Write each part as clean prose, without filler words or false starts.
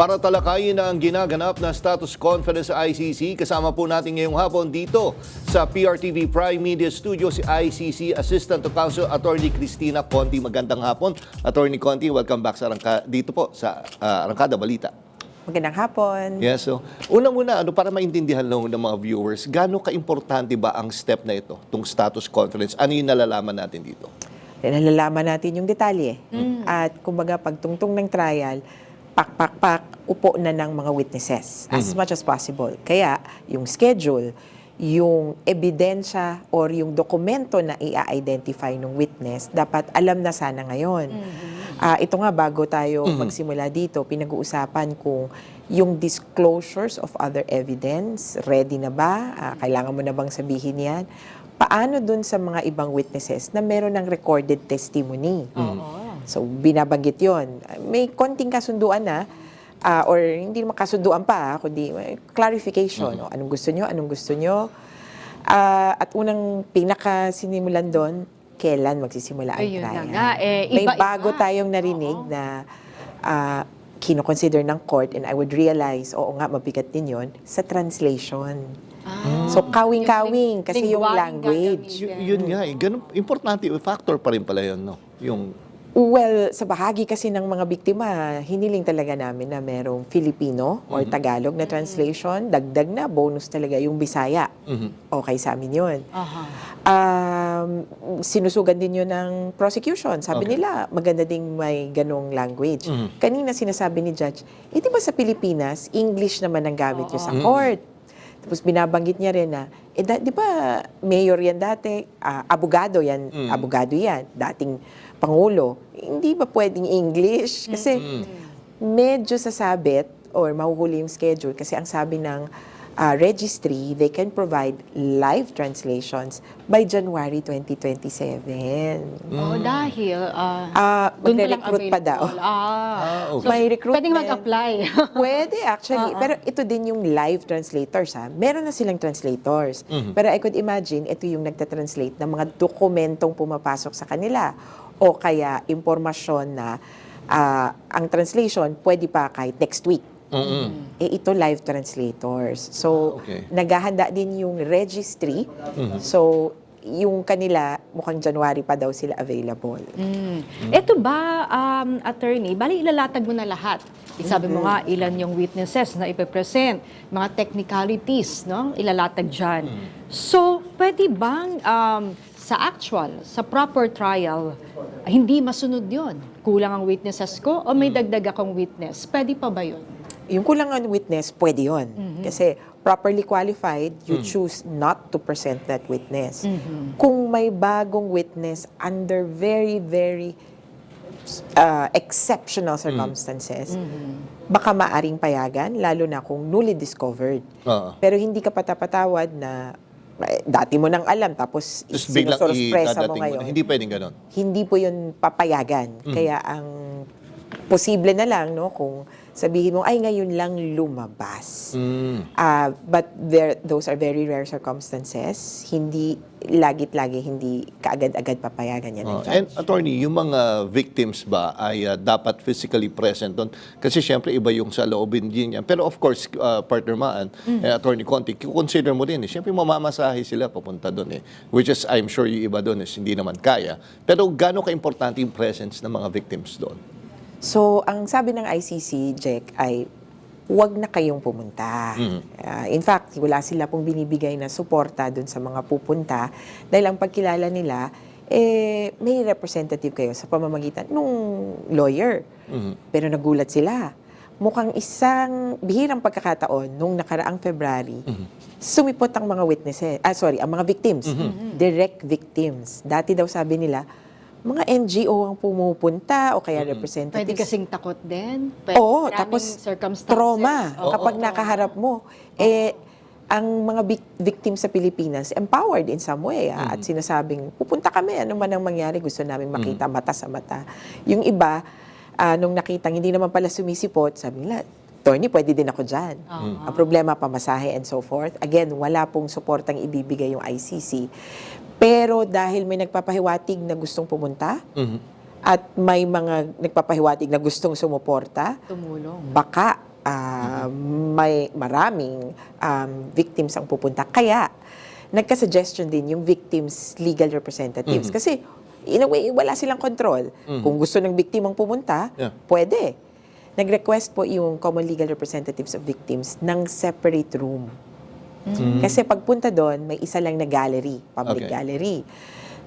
Para talakayin ang ginaganap na status conference sa ICC, kasama po natin ngayong hapon dito sa PRTV Prime Media Studio si ICC Assistant to Counsel Attorney Cristina Conti. Magandang hapon, Attorney Conti. Welcome back sa dito po sa Arangkada Balita. Magandang hapon. Yes, so unang-una, para maintindihan lang ng mga viewers, gaano ka-importante ba ang step na ito, itong status conference? Ano yung nalalaman natin dito? Nalalaman natin yung detalye. At kumbaga pagtungtong ng trial, pak, upo na ng mga witnesses as much as possible. Kaya yung schedule, yung ebidensya or yung dokumento na i-identify ng witness, dapat alam na sana ngayon. Ito nga, bago tayo magsimula dito, pinag-uusapan kung yung disclosures of other evidence, ready na ba? Kailangan mo na bang sabihin yan? Paano dun sa mga ibang witnesses na meron ng recorded testimony? So, binabanggit yon. May konting kasunduan na, or hindi naman kasunduan pa, kundi clarification. Anong gusto nyo? Anong gusto nyo? At unang pinakasinimulan doon, kailan magsisimula ang Ayun trial. na nga, May iba-iba. bago tayong narinig na kino-consider ng court, and I would realize, oo nga, mabigat din yon, sa translation. So, kawing-kawing kasi yung language. Yun nga, ganun, importante, factor pa rin pala yun, no? Yung Well, sa bahagi kasi ng mga biktima, hiniling talaga namin na merong Filipino or Tagalog na translation. Dagdag na, bonus talaga yung Bisaya. Okay sa amin yun. Sinusugan din yun ng prosecution. Sabi nila, maganda ding may ganong language. Kanina sinasabi ni Judge, di ba sa Pilipinas, English naman ang gamit nyo sa court? Tapos binabanggit niya rin na, di ba mayor yan dati, abogado yan, dating Pangulo, hindi ba pwedeng English? Kasi medyo sasabit or mahuhuli yung schedule kasi ang sabi ng registry, they can provide live translations by January 2027. Dahil doon Magre-recruit pa daw. So, May recruitment. pwedeng mag-apply. Pwede actually. Pero ito din yung live translators. Meron na silang translators. Pero I could imagine, ito yung nagtatranslate ng mga dokumentong pumapasok sa kanila. O kaya impormasyon na ang translation pwede pa kahit next week. Ito live translators. So, naghahanda din yung registry. So, yung kanila, mukhang January pa daw sila available. Ito ba, attorney, bali ilalatag mo na lahat. Sabi mo nga, ilan yung witnesses na ipipresent, mga technicalities, no? Ilalatag dyan. So, pwede bang sa proper trial, hindi masunod yon? Kulang ang witnesses ko o may dagdag akong witness? Pwede pa ba yun? Yung kulang ang witness, pwede yun. Kasi properly qualified, you choose not to present that witness. Kung may bagong witness under very, very exceptional circumstances, baka maaring payagan, lalo na kung newly discovered. Pero hindi ka patapatawad na dati mo nang alam, tapos biglang sinusurpresa mo idadating ngayon. Hindi pwedeng ganon. Hindi po yun papayagan. Kaya ang posible na lang, no, kung sabihin mo, ay ngayon lang lumabas. But those are very rare circumstances. Hindi, lagit-lagi, hindi kaagad-agad papayagan yan. And attorney, yung mga victims ba ay dapat physically present doon? Kasi syempre iba yung sa loobin din yan. Pero of course, partner Maan, attorney Conti, consider mo din, syempre mamamasahe sila papunta doon. Which is, I'm sure yung iba doon is hindi naman kaya. Pero gaano ka-importante yung presence ng mga victims doon? So, ang sabi ng ICC, Jack, ay huwag na kayong pumunta. In fact, wala sila pong binibigay na suporta dun sa mga pupunta dahil ang pagkilala nila, may representative kayo sa pamamagitan nung lawyer. Pero nagulat sila. Mukhang isang bihirang pagkakataon nung nakaraang February, sumipot ang mga witnesses, ang mga victims, direct victims. Dati daw sabi nila, mga NGO ang pumupunta o kaya representatives. Pwede kasing takot din. Oo, tapos trauma kapag nakaharap mo. Ang mga victims sa Pilipinas, empowered in some way. At sinasabing, pupunta kami, ano man ang mangyari, gusto namin makita mata sa mata. Yung iba, nung nakitang hindi naman pala sumisipot, sabi nila, attorney, pwede din ako dyan. Ang problema, pamasahe and so forth. Again, wala pong suportang ibibigay yung ICC. Pero dahil may nagpapahiwatig na gustong pumunta, at may mga nagpapahiwatig na gustong sumuporta, Tumulong. baka may maraming victims ang pupunta. Kaya, nagka-suggestion din yung victims' legal representatives. Kasi, in a way, wala silang control. Kung gusto ng biktimang pumunta, Yeah. pwede. Nag-request po yung common legal representatives of victims ng separate room. Kasi pagpunta doon, may isa lang na gallery, public Okay. gallery.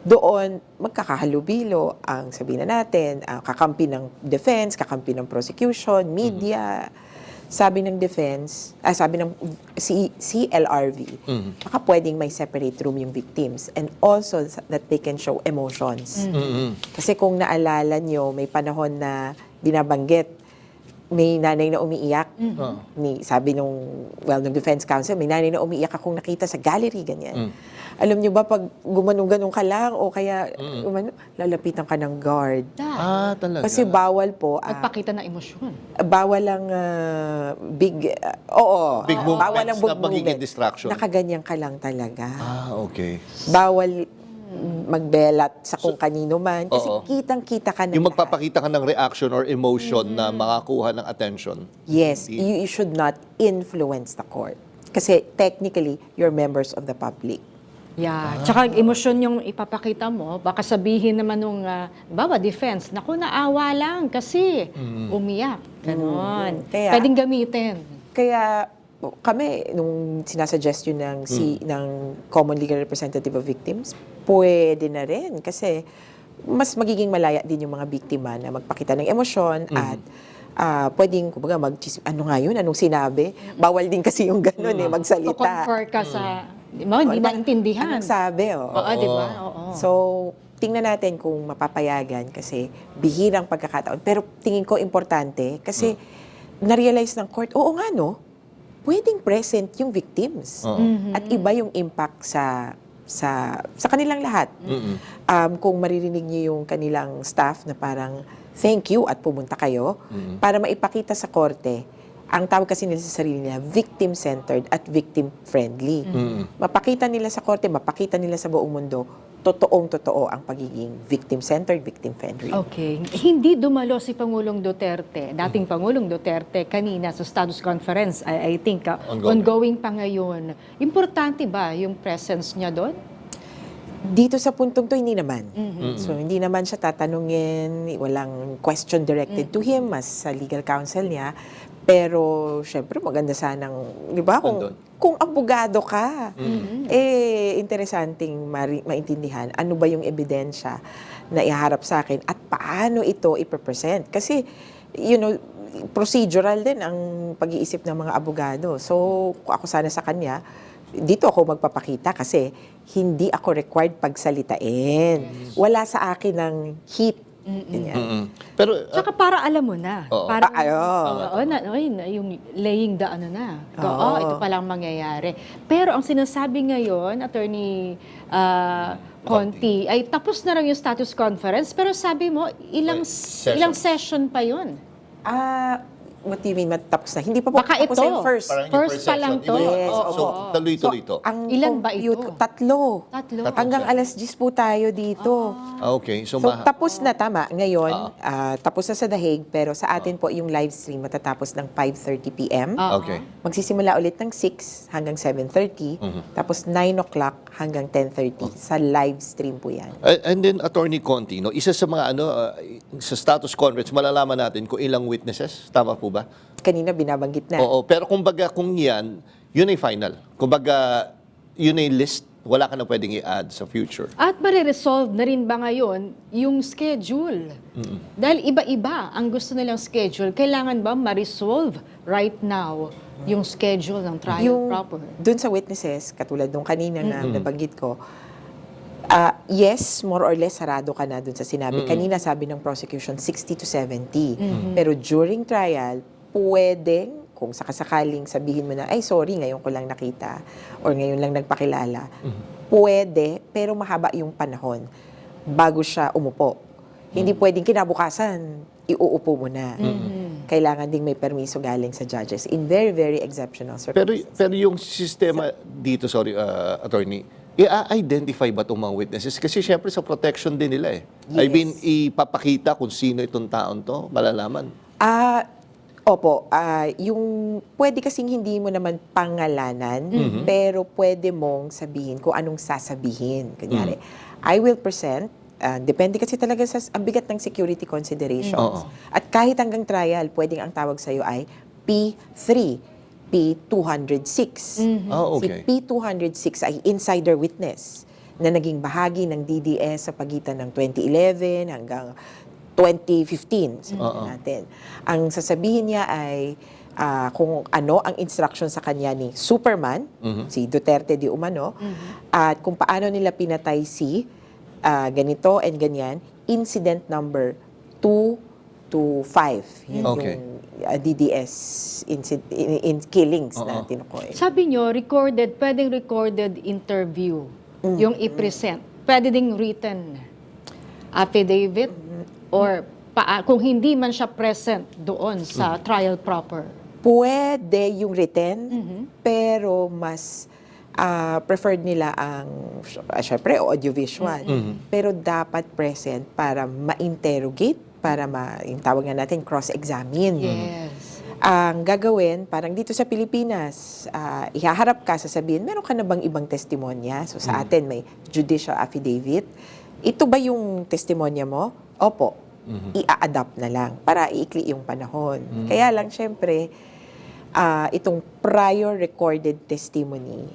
Doon, magkakahalubilo ang sabihin na natin, kakampi ng defense, kakampi ng prosecution, media. Sabi ng defense, sabi ng CLRV, baka pwedeng may separate room yung victims and also that they can show emotions. Kasi kung naalala nyo, may panahon na binabanggit, may nanay na umiiyak. Sabi nung defense counsel, may nanay na umiiyak akong nakita sa gallery, ganyan. Alam nyo ba, pag gumanong-ganong ka lang o kaya lalapitan ka ng guard. Talaga. Kasi bawal po. Nagpakita ng emosyon. Bawal ang big Big movements bawal ang na magiging distraction. Nakaganyan ka lang talaga. Okay. Bawal magbelat sa kung kanino man. Kasi Oo. kitang-kita ka na Yung lahat. magpapakita ka ng reaction or emotion na makakuha ng attention. Yes, you should not influence the court. Kasi technically, you're members of the public. Yeah. Tsaka emosyon yung ipapakita mo, baka sabihin naman nung, bawa, defense, naku, naawa lang kasi umiyak. Ganon. Kaya- Pwedeng gamitin. Kaya kami, nung sinasuggest yun ng Common Legal Representative of Victims, pwede na rin. Kasi mas magiging malaya din yung mga biktima na magpakita ng emosyon at pwedeng, kumbaga, ano nga yun, anong sinabi? Bawal din kasi yung gano'n magsalita. To-confer ka sa, hindi maintindihan. Anong sabi, Oo, di ba? Oo. So, tingnan natin kung mapapayagan kasi bihirang pagkakataon. Pero tingin ko importante kasi na-realize ng court, oo nga no, pwedeng present yung victims. At iba yung impact sa kanilang lahat. Kung maririnig niyo yung kanilang staff na parang thank you at pumunta kayo para maipakita sa korte, ang tawag kasi nila sa sarili nila, victim-centered at victim-friendly. Mapakita nila sa korte, mapakita nila sa buong mundo, totoong-totoo ang pagiging victim-centered, victim-friendly. Okay. Hindi dumalo si Pangulong Duterte, dating Pangulong Duterte, kanina sa status conference, I think, ongoing pa ngayon. Importante ba yung presence niya doon? Dito sa puntong to, hindi naman. So, hindi naman siya tatanungin, walang question directed to him as sa legal counsel niya. Pero, syempre, maganda sanang, di ba, kung abogado ka, interesanting maintindihan ano ba yung ebidensya na iharap sa akin at paano ito ipapresent. Kasi, procedural din ang pag-iisip ng mga abogado. So, kung ako sana sa kanya, dito ako magpapakita kasi hindi ako required pagsalitain. Wala sa akin ng heat. Ganyan. Pero, Tsaka para alam mo na. Oo. Parang, yung laying the ano na. Ito palang mangyayari. Pero ang sinasabi ngayon, Attorney Conti, ay tapos na lang yung status conference, pero sabi mo, ilang session pa yun. What do you mean matapos na? Hindi pa po Baka tapos ito. yung first. parang First pa lang to. Yes. Oo. So, tuloy-tuloy to. Ilan ba ito? Tatlo. Tatlo. Hanggang alas 10 po tayo dito. Okay. So, So, tapos na, tama. Ngayon, tapos na sa The Hague, pero sa atin po yung live stream matatapos ng 5:30 p.m. Okay. Magsisimula ulit ng 6 hanggang 7:30. Tapos 9 o'clock hanggang 10:30. Sa live stream po yan. And then, Attorney Conti, isa sa mga sa status conference, malalaman natin kung ilang witnesses. Tama po ba? Kanina binabanggit na. Oo. Pero kumbaga, kung yan, yun ay final. Kumbaga, yun ay list. Wala ka na pwedeng i-add sa future. At mariresolve na rin ba ngayon yung schedule? Dahil iba-iba ang gusto nilang schedule. Kailangan ba ma-resolve right now yung schedule ng trial proper? Dun sa witnesses, katulad nung kanina na nabanggit ko, yes, more or less sarado ka na dun sa sinabi. Kanina sabi ng prosecution 60 to 70. Pero during trial, pwedeng, kung sakasakaling sabihin mo na, ay sorry, ngayon ko lang nakita or ngayon lang nagpakilala, pwede, pero mahaba yung panahon bago siya umupo. Hindi pwedeng kinabukasan, iuupo mo na. Kailangan ding may permiso galing sa judges in very, very exceptional circumstances. Pero yung sistema dito, sorry, attorney, i-identify ba itong mga witnesses? Kasi syempre sa protection din nila eh. I Yes. mean, ipapakita kung sino itong taon to, malalaman. Opo, yung pwede kasing hindi mo naman pangalanan, pero pwede mong sabihin kung anong sasabihin. Kunyari, I will present, depende kasi talaga sa ang bigat ng security considerations. Oo. At kahit hanggang trial, pwedeng ang tawag sa'yo ay P3, P206. Okay. Si P206 ay insider witness na naging bahagi ng DDS sa pagitan ng 2011 hanggang 2015, sabihin natin. Ang sasabihin niya ay kung ano ang instruction sa kanya ni Superman, si Duterte di umano, at kung paano nila pinatay si ganito and ganyan, incident number 2 to 5. Yun Okay. yung DDS in killings na tinukoy. Sabi nyo, pwedeng recorded interview yung i-present. Pwede ding written affidavit or kung hindi man siya present doon sa trial proper. Pwede yung written, pero mas preferred nila ang, syempre, audiovisual. Pero dapat present para ma-interrogate, para yung tawag nga natin, cross-examine. Yes. Ang gagawin, parang dito sa Pilipinas, ihaharap ka, sasabihin, meron ka na bang ibang testimonya? So sa atin, may judicial affidavit. Ito ba yung testimonya mo? Opo. I-adapt na lang para iikli yung panahon. Kaya lang, syempre, itong prior recorded testimony,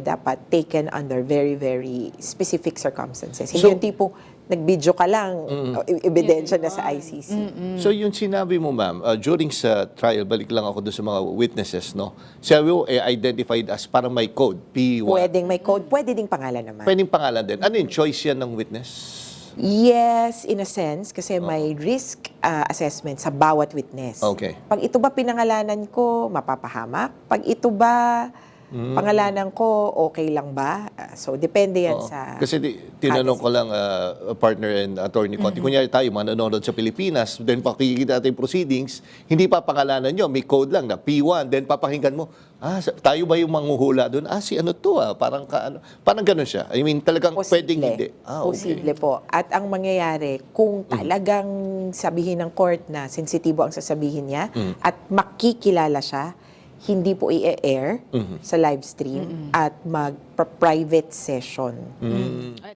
dapat taken under very, very specific circumstances. Hindi So- yung tipong nag-video ka lang, ebidensya na sa ICC. So yung sinabi mo, ma'am, during sa trial, balik lang ako doon sa mga witnesses, no? Sabi mo, identified as parang may code, P1. Pwedeng may code, pwede ding pangalan naman. Pwedeng pangalan din. Ano yung choice yan ng witness? Yes, in a sense, kasi may risk assessment sa bawat witness. Okay. Pag ito ba pinangalanan ko, mapapahamak? Pag ito ba pangalanan ko, okay lang ba? So, depende yan Oo. sa... Kasi tinanong ko lang, partner and attorney Conti, kunyari tayo, mga nanonood sa Pilipinas, then pakikita natin yung proceedings, hindi pa pangalanan nyo, may code lang na P1, then papakinggan mo, tayo ba yung manghuhula doon? Si ano to parang parang ganun siya. I mean, talagang pwedeng hindi. Okay. Posible po. At ang mangyayari, kung talagang sabihin ng court na sensitibo ang sasabihin niya at makikilala siya, hindi po i-air sa live stream at mag-private session.